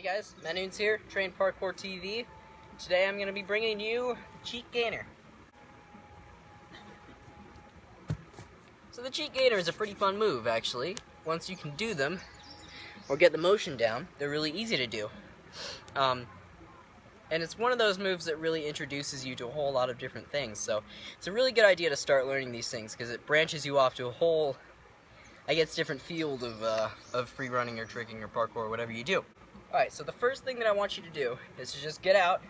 guys, Nunes here, Train Parkour TV. Today I'm going to be bringing you the Cheat Gainer. So the Cheat Gainer is a pretty fun move, actually. Once you can do them, or get the motion down, they're really easy to do. And it's one of those moves that really introduces you to a whole lot of different things. So it's a really good idea to start learning these things, because it branches you off to a whole, I guess, different field of free running or tricking or parkour or whatever you do. Alright, so the first thing that I want you to do is to just get out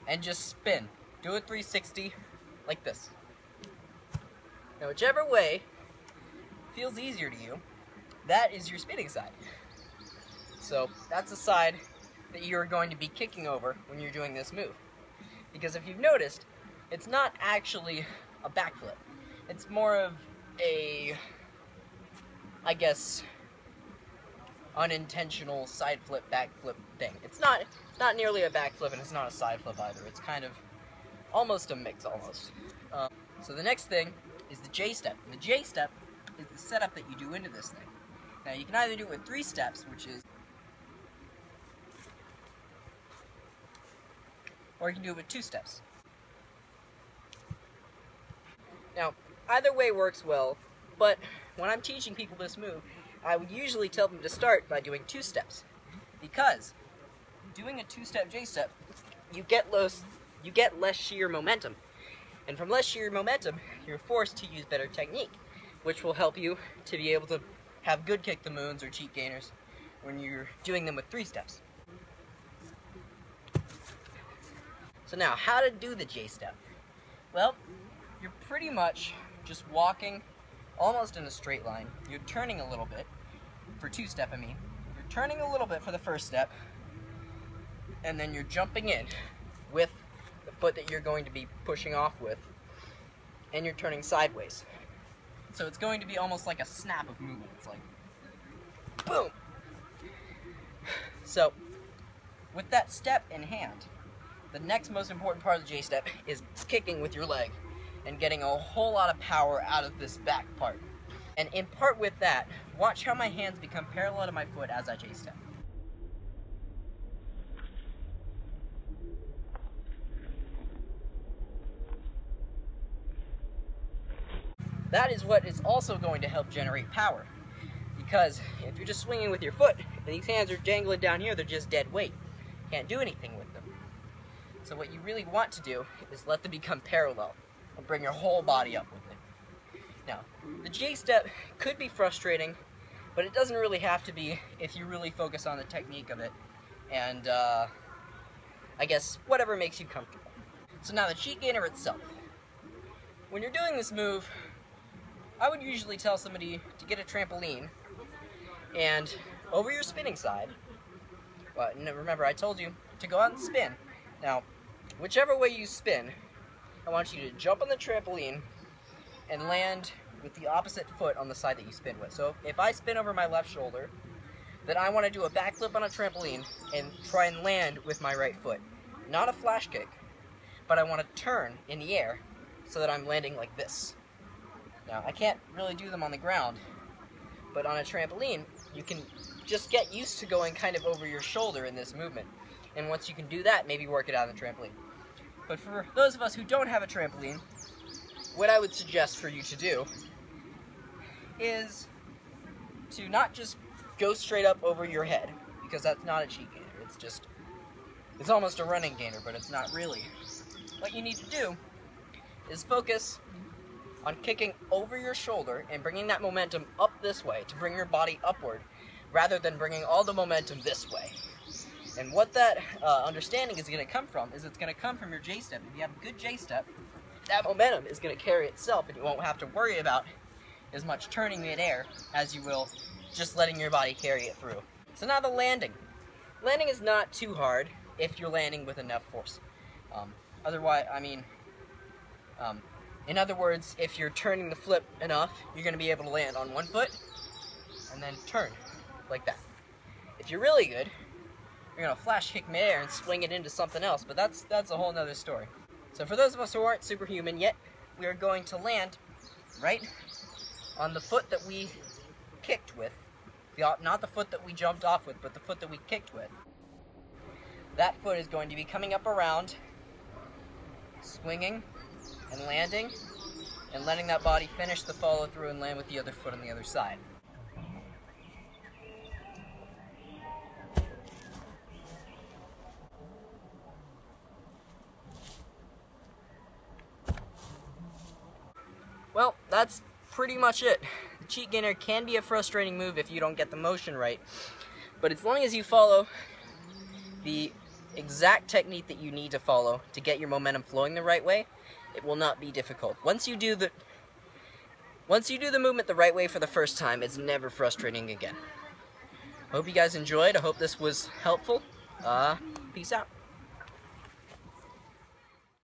and just spin. Do a 360 like this. Now whichever way feels easier to you, that is your spinning side. So that's the side that you're going to be kicking over when you're doing this move. Because if you've noticed, it's not actually a backflip. It's more of a, I guess, unintentional side flip, back flip thing. It's not nearly a backflip, and it's not a side flip either. It's kind of almost a mix, almost. So the next thing is the J step. And the J step is the setup that you do into this thing. Now you can either do it with 3 steps, which is, or you can do it with 2 steps. Now, either way works well, but when I'm teaching people this move, I would usually tell them to start by doing 2 steps. Because doing a 2-step J-step, you get less sheer momentum. And from less sheer momentum, you're forced to use better technique, which will help you to be able to have good kick the moons or cheat gainers when you're doing them with 3 steps. So now, how to do the J-step? Well, you're pretty much just walking almost in a straight line. You're turning a little bit, for 2-step I mean. You're turning a little bit for the first step, and then you're jumping in with the foot that you're going to be pushing off with, and you're turning sideways. So it's going to be almost like a snap of movement. It's like, boom! So, with that step in hand, the next most important part of the J-step is kicking with your leg and getting a whole lot of power out of this back part. And in part with that, watch how my hands become parallel to my foot as I J-step. That is what is also going to help generate power. Because if you're just swinging with your foot, and these hands are dangling down here, they're just dead weight. Can't do anything with them. So what you really want to do is let them become parallel and bring your whole body up with it. Now, the J-step could be frustrating, but it doesn't really have to be if you really focus on the technique of it and, I guess, whatever makes you comfortable. So now the Cheat Gainer itself. When you're doing this move, I would usually tell somebody to get a trampoline and over your spinning side, well, remember I told you to go out and spin. Now, whichever way you spin, I want you to jump on the trampoline and land with the opposite foot on the side that you spin with. So if I spin over my left shoulder, then I want to do a backflip on a trampoline and try and land with my right foot. Not a flash kick, but I want to turn in the air so that I'm landing like this. Now, I can't really do them on the ground, but on a trampoline, you can just get used to going kind of over your shoulder in this movement. And once you can do that, maybe work it out on the trampoline. But for those of us who don't have a trampoline, what I would suggest for you to do is to not just go straight up over your head, because that's not a cheat gainer. It's almost a running gainer, but it's not really. What you need to do is focus on kicking over your shoulder and bringing that momentum up this way to bring your body upward, rather than bringing all the momentum this way. And what that understanding is going to come from is it's going to come from your J-step. If you have a good J-step, that momentum is going to carry itself, and you won't have to worry about as much turning midair as you will just letting your body carry it through. So now the landing. Landing is not too hard if you're landing with enough force. In other words, if you're turning the flip enough, you're going to be able to land on one foot and then turn like that. If you're really good, you're going to flash kick midair and swing it into something else, but that's a whole nother story. So for those of us who aren't superhuman yet, we are going to land right on the foot that we kicked with, not the foot that we jumped off with, but the foot that we kicked with. that foot is going to be coming up around, swinging and landing, and letting that body finish the follow through and land with the other foot on the other side. Well, that's pretty much it. The cheat gainer can be a frustrating move if you don't get the motion right, but as long as you follow the exact technique that you need to follow to get your momentum flowing the right way, it will not be difficult. Once you do the movement the right way for the first time, it's never frustrating again. I hope you guys enjoyed. I hope this was helpful. Peace out.